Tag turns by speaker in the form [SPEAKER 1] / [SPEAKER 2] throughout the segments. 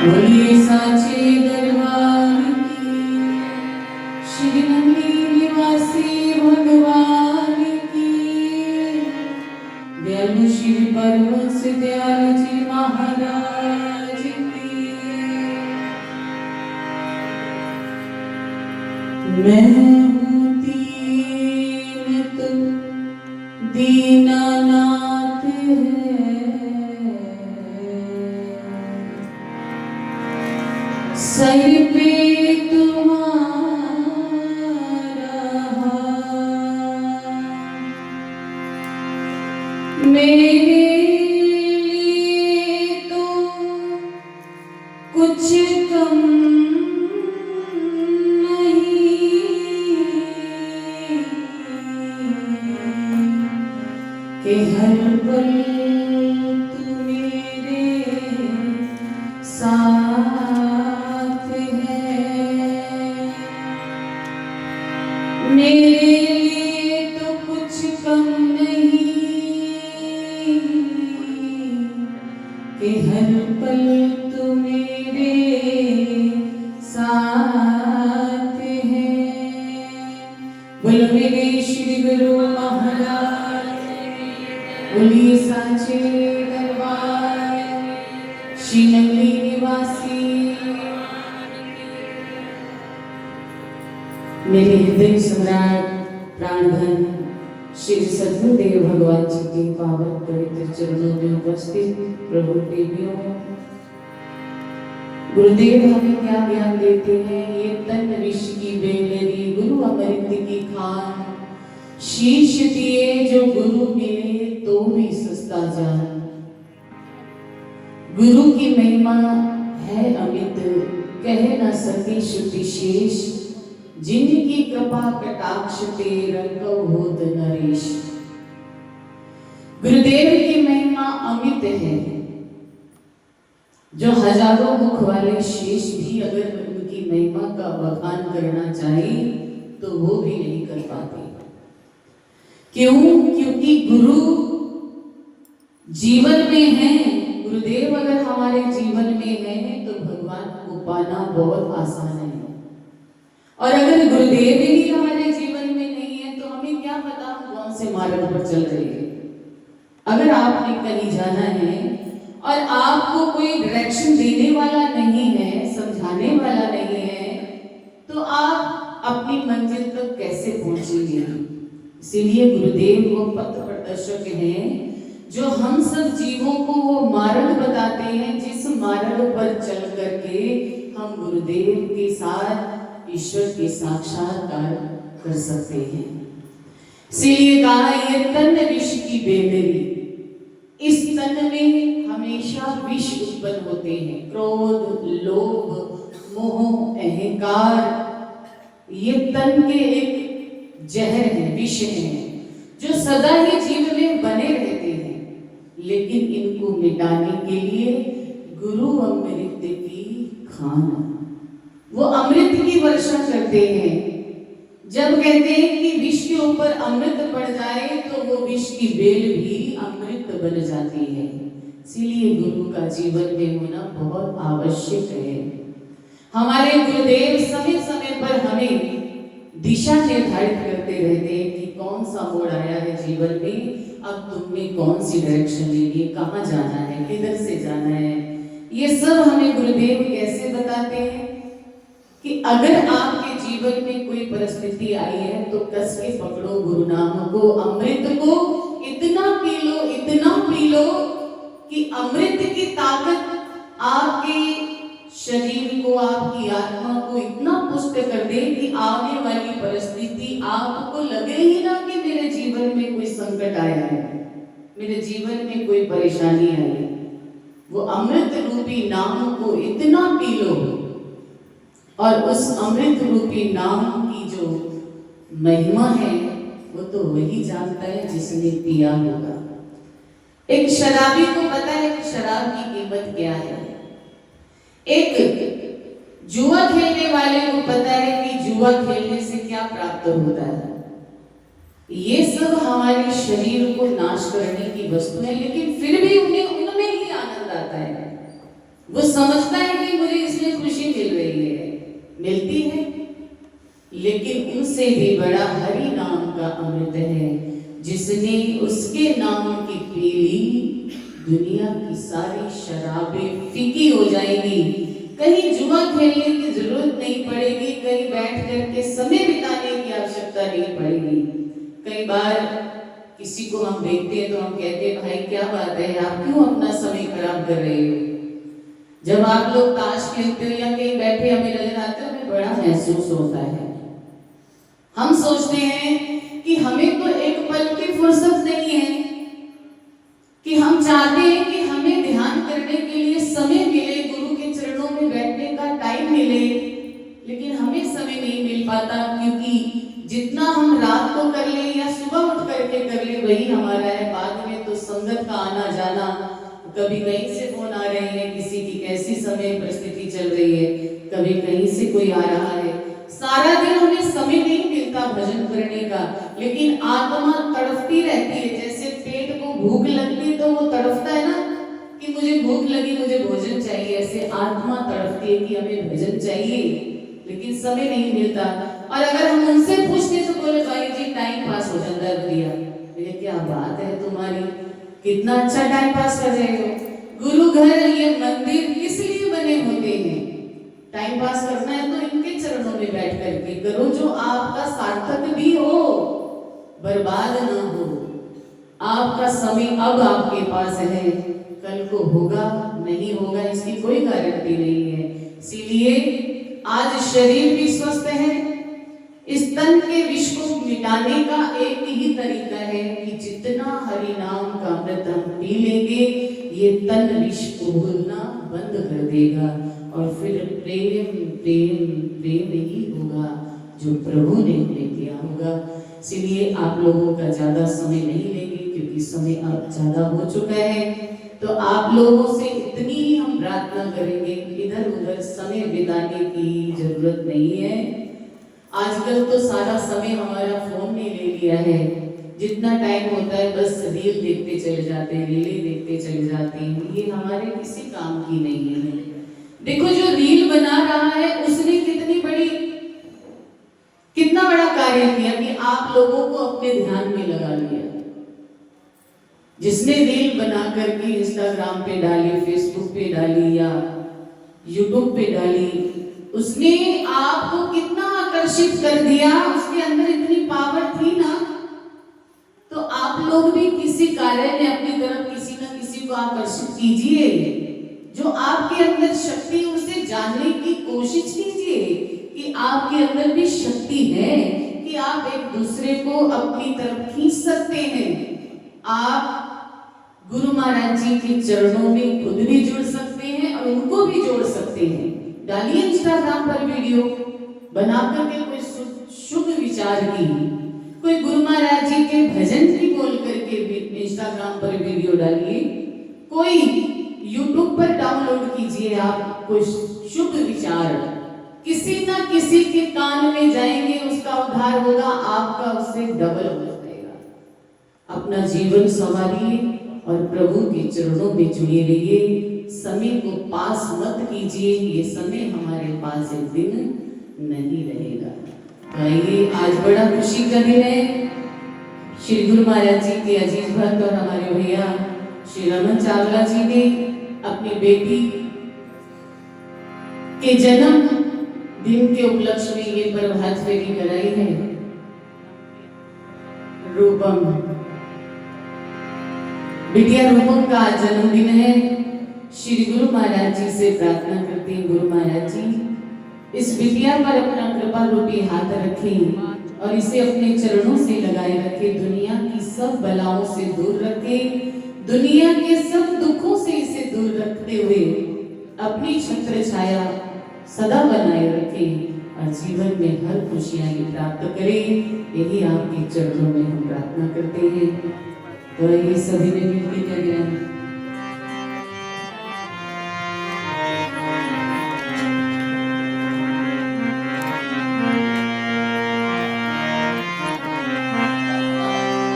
[SPEAKER 1] बोलिए साचे दरबार की, श्री नंदी निवासी भगवान की। दयालु श्री परमहंस दयाल जी महाराज की। मैं हूँ दीन तो दीनानाथ है, सर पे तुम्हारा मेरे लिए तो कुछ कम नहीं कि हर पल तू मेरे साथ है। मेरे लिए तो कुछ कम नहीं कि हर पल तू मेरे साथ है। बोलो मेरे श्री गुरु महाराज, बोलिए साचे दरबार श्री नंदी निवासी। मेरे हृदय सम्राट प्राणधन श्री सद्गुरुदेव भगवान जी के पावन पवित्र चरणों में उपस्थित प्रभु देवियों, गुरुदेव हमें क्या ज्ञान देते हैं। ये तन विष की बेमेरी गुरु अमृत की खान, शीश दिए जो गुरु मिले तो भी सस्ता जान। गुरु की महिमा है अमित, कह न सके श्रुति शेष। जिनकी कृपा कटाक्ष ते रंगव होत नरेश। गुरुदेव की महिमा अमित है, जो हजारों मुख वाले शेष भी अगर उनकी महिमा का बखान करना चाहे तो वो भी नहीं कर पाते। क्यों? क्योंकि गुरु जीवन में है। गुरुदेव अगर हमारे जीवन में है तो भगवान को पाना बहुत आसान है। और अगर गुरुदेव ही हमारे जीवन में नहीं है तो हमें क्या पता हम कौन से मार्ग पर चल रहे हैं। अगर आपने कहीं जाना है और आपको कोई डायरेक्शन देने वाला नहीं है, समझाने वाला नहीं है, तो आप अपनी मंजिल तक कैसे पहुंचेंगे। इसीलिए गुरुदेव वो पथ प्रदर्शक हैं, जो हम सब जीवों को वो मार्ग बताते हैं जिस मार्ग पर चल करके हम गुरुदेव के साथ ईश्वर के साक्षात्कार कर सकते हैं। इसीलिए कहा ये तन विष की बेमेरी। इस तन में हमेशा विष उत्पन्न होते हैं, क्रोध, लोभ, मोह, अहंकार। ये तन के एक जहर है, विष है, जो सदा ही जीव में बने रहते हैं। लेकिन इनको मिटाने के लिए गुरु अमृत की खान, वो अमृत की वर्षा करते हैं। जब कहते हैं कि विष के ऊपर अमृत पड़ जाए तो वो विष की बेल भी अमृत बन जाती है। इसीलिए गुरु का जीवन में होना बहुत आवश्यक है। हमारे गुरुदेव समय समय पर हमें दिशा निर्धारित करते रहते हैं कि कौन सा मोड़ आया है जीवन में, अब तुमने कौन सी डायरेक्शन लेनी है, कहाँ जाना है, किधर से जाना है। ये सब हमें गुरुदेव कैसे बताते हैं कि अगर आपके जीवन में कोई परिस्थिति आई है तो कस के पकड़ो गुरु नाम को, अमृत को इतना पी लो, इतना पी लो कि अमृत की ताकत आपके शरीर को, आपकी आत्मा को इतना पुष्ट कर दे कि आने वाली परिस्थिति आपको लगे ही ना कि मेरे जीवन में कोई संकट आया है, मेरे जीवन में कोई परेशानी आई है। वो अमृत रूपी नाम को इतना पी लो, और उस अमृत रूपी नाम की जो महिमा है वो तो वही जानता है जिसने पिया होगा। एक शराबी को पता है कि शराब की कीमत क्या है। एक जुआ खेलने वाले को पता है कि जुआ खेलने से क्या प्राप्त होता है। ये सब हमारे शरीर को नाश करने की वस्तु है, लेकिन फिर भी उनमें ही आनंद आता है। वो समझता है कि मुझे इसमें खुशी मिल रही है, मिलती है, लेकिन उनसे भी बड़ा हरि नाम का अमृत है। जिसने उसके नाम की पी ली, दुनिया की सारी शराबें फीकी हो जाएंगी। कहीं जुआ खेलने की जरूरत नहीं पड़ेगी, कहीं बैठ करके समय बिताने की आवश्यकता नहीं पड़ेगी। कई बार किसी को हम देखते हैं तो हम कहते हैं, भाई क्या बात है, आप क्यों अपना समय खराब कर रहे हो? जब आप लोग ताश खेलते हो या कहीं बैठे हमें नजर आते हो, हमें बड़ा महसूस होता है। हम सोचते हैं कि हमें तो एक पल की फुर्सत नहीं है, कि हम चाहते हैं कि हमें ध्यान करने के लिए समय मिले, गुरु के चरणों में बैठने का टाइम मिले, लेकिन हमें समय नहीं मिल पाता, क्योंकि जितना हम रात को कर ले या सुबह उठ करके कर ले वही हमारा है। बाद में तो संगत का आना जाना, कभी कहीं से फोन आ रहे हैं, किसी की कैसी समय परिस्थिति चल रही है, कभी कहीं से कोई आ रहा है, सारा दिन हमें समय नहीं मिलता भजन करने का। लेकिन आत्मा तड़पती रहती है, जैसे पेट को भूख लगती तो वो तड़पता है ना कि मुझे भूख लगी, मुझे भोजन चाहिए, ऐसे आत्मा तड़पती है कि हमें भजन चाहिए, लेकिन समय नहीं मिलता। और अगर हम उनसे पूछते तो बोले, भाई जी टाइम पास हो जाता है भैया। क्या बात है तुम्हारी, कितना अच्छा टाइम पास कर रहे हो। गुरु घर ये मंदिर किस लिए बने होते हैं? टाइम पास करना है तो इनके चरणों में बैठ करके करो, जो आपका सार्थक भी हो, बर्बाद ना हो। आपका समय अब आपके पास है, कल को होगा नहीं होगा इसकी कोई गारंटी नहीं है। इसीलिए आज शरीर भी स्वस्थ है, इस तन के विष को मिटाने का एक ही तरीका है कि जितना हरि नाम का अमृत हम पी लेंगे, ये तन विष को भूलना बंद कर देगा, और फिर प्रेम प्रेम प्रेम ही होगा जो प्रभु ने हमें दिया होगा। इसलिए आप लोगों का ज्यादा समय नहीं लेंगे, क्योंकि समय अब ज्यादा हो चुका है। तो आप लोगों से इतनी ही हम प्रार्थना करेंगे, इधर उधर समय बिताने की जरूरत नहीं है। आजकल तो सारा समय हमारा फोन ने ले लिया है, जितना टाइम होता है बस रील देखते चले जाते हैं, रीलें देखते चले जाते हैं, ये हमारे किसी काम की नहीं है। देखो जो रील बना रहा है उसने कितना बड़ा कार्य किया कि आप लोगों को अपने ध्यान में लगा लिया। जिसने रील बना करके इंस्टाग्राम पे डाली, फेसबुक पे डाली या यूट्यूब पे डाली, उसने आपको कितना आकर्षित कर दिया, उसके अंदर इतनी पावर थी ना। तो आप लोग भी किसी कार्य में अपनी तरफ किसी न किसी को आकर्षित कीजिए, जो आपके अंदर शक्ति उसे जानने की कोशिश कीजिए कि आपके अंदर भी शक्ति है, कि आप एक दूसरे को अपनी तरफ खींच सकते हैं। आप गुरु महाराज जी के चरणों में खुद भी जुड़ सकते हैं और उनको भी जोड़ सकते हैं। डालिए इंस्टाग्राम पर वीडियो बना करके कोई शुभ विचार की, कोई गुरु महाराज जी के भजन की बोल करके इंस्टाग्राम पर वीडियो डालिए, कोई यूट्यूब पर डाउनलोड कीजिए आप कोई शुभ विचार, किसी ना किसी के कान में जाएंगे, उसका उद्धार होगा, आपका उससे डबल हो जाएगा। अपना जीवन संवारिए और प्रभु के चरणों में जुड़े रहिए। समय को पास मत कीजिए, ये समय हमारे पास एक दिन नहीं रहेगा। आइए, आज बड़ा खुशी का दिन है। श्री गुरु महाराज जी के अजीज भक्त और हमारे भैया श्री रमन चावला जी ने अपनी बेटी के जन्म दिन के उपलक्ष्य में ये प्रभात फेरी कराई है। रूपम, बिटिया रूपम का जन्मदिन है। श्री गुरु महाराज जी से प्रार्थना करते हैं, गुरु महाराज जी इस बिटिया पर अपना कृपा रूपी हाथ रखें और इसे अपने चरणों से लगाए रखें, दुनिया की सब बलाओं से दूर रखें, दुनिया के सब दुखों से इसे दूर रखते हुए अपनी छत्र छाया सदा बनाए रखें और जीवन में हर खुशियां प्राप्त करें। यही आपके चरणों में हम प्रार्थना करते हैं। तो ये सभी ने मिलकर क्या ज्ञान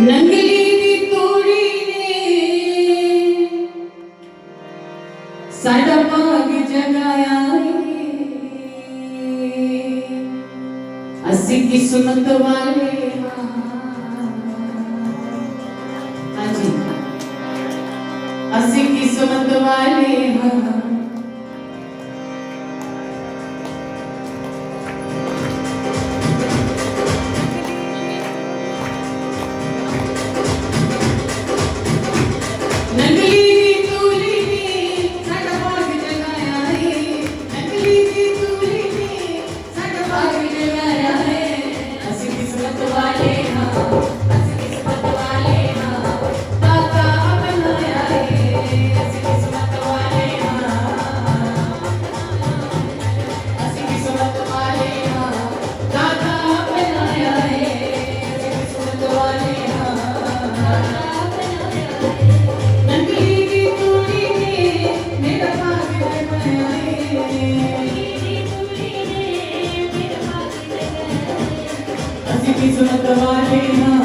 [SPEAKER 1] नंगली तोड़ी ने साडा किस्मत वाले हाँ जी असी किस्मत वाले हाँ किस्मत वाले हाँ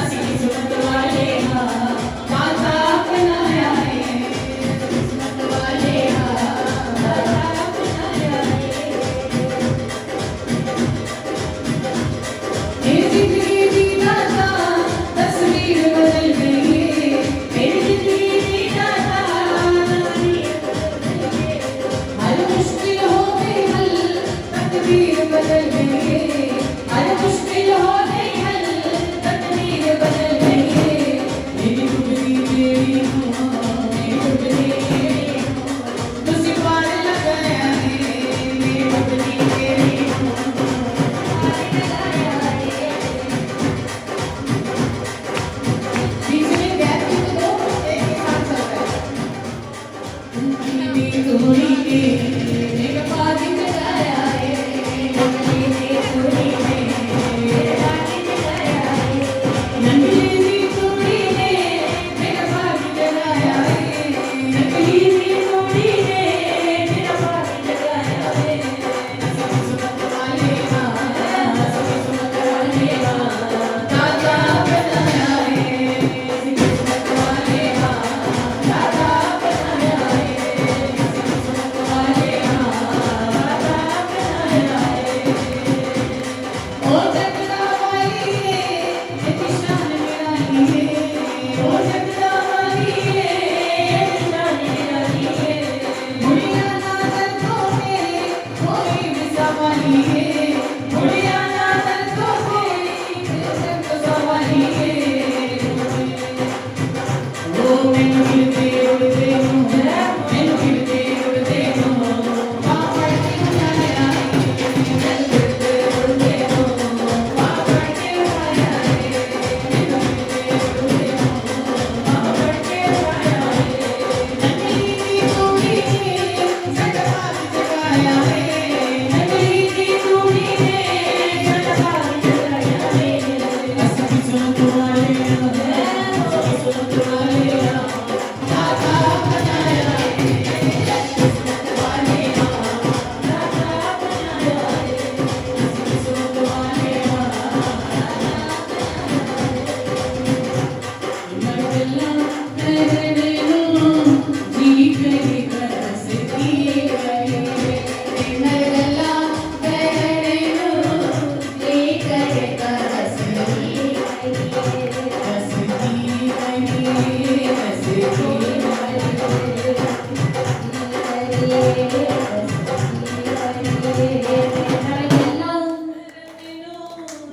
[SPEAKER 1] असी किस्मत वाले हाँ दाता अपनाया है किस्मत वाले हाँ दाता अपनाया है मेरी जिंदगी की दाता तस्वीर बदल गई है मेरी जिंदगी की दाता हर मुश्किल हो गई हल तकदीर बदल गई है हर मुश्किल हो गई हल तकदीर बदल गई है मेरी टुकड़ी तेरी हो मेरी टुकड़ी तेरी हो तुझे पार लगाया है मेरी टुकड़ी तेरी हो पार लगाया है बीच में गैप भी तो दो एक ही साथ चल रहा है मेरी टुकड़ी के मेरा पार लगाया है मेरी टुकड़ी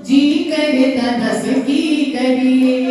[SPEAKER 1] जी करता दस की करिए